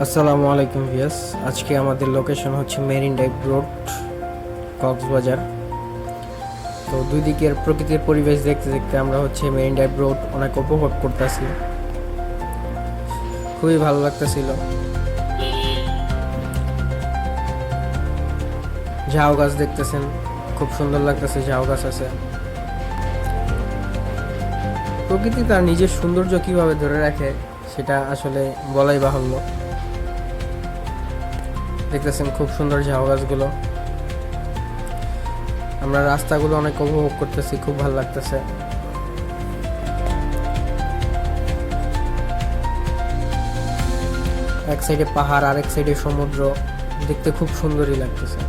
আসসালামু আলাইকুম ভিয়াস। আজকে আমাদের লোকেশন হচ্ছে মেরিন ড্রাইভ রোড, কক্সবাজার। তো দুই দিকের প্রকৃতির পরিবেশ দেখতে দেখতে আমরা হচ্ছে মেরিন ড্রাইভ রোড অনেক উপভোগ করতেছি, খুবই ভালো লাগতেছিল। ঝাউ গাছ দেখতেছেন, খুব সুন্দর লাগতেছে। ঝাউ গাছ আছে। প্রকৃতি তার নিজের সৌন্দর্য কিভাবে ধরে রাখে সেটা আসলে বলাই বাহুল্য। দেখতেছেন খুব সুন্দর ঝাউ গাছগুলো। আমরা রাস্তাগুলো অনেক উপভোগ করতেছি, খুব ভালো লাগতেছে। এক সাইডে পাহাড়, আরেক সাইডে সমুদ্র, দেখতে খুব সুন্দরই লাগতেছে।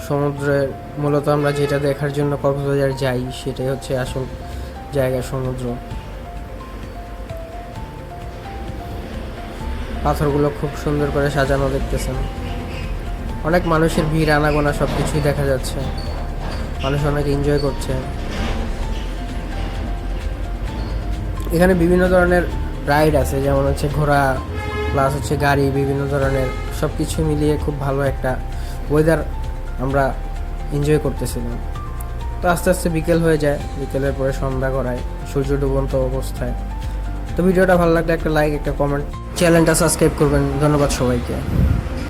সমুদ্রের মূলত আমরা যেটা দেখার জন্য কক্সবাজার যাই সেটাই হচ্ছে আসল জায়গা, সমুদ্র। পাথরগুলো খুব সুন্দর করে সাজানো দেখতেছেন। অনেক মানুষের ভিড়, আনাগোনা সবকিছুই দেখা যাচ্ছে। মানুষ অনেক এনজয় করছে। এখানে বিভিন্ন ধরনের রাইড আছে, যেমন হচ্ছে ঘোড়া প্লাস হচ্ছে গাড়ি, বিভিন্ন ধরনের সবকিছু মিলিয়ে খুব ভালো একটা ওয়েদার আমরা এনজয় করতেছিলাম। তো আস্তে আস্তে বিকেল হয়ে যায়, বিকেলের পরে সন্ধ্যা গড়ায় সূর্য ডুবন্ত অবস্থায়। তো ভিডিওটা ভালো লাগলে একটা লাইক, একটা কমেন্ট, চ্যানেলটা সাবস্ক্রাইব করবেন। ধন্যবাদ সবাইকে।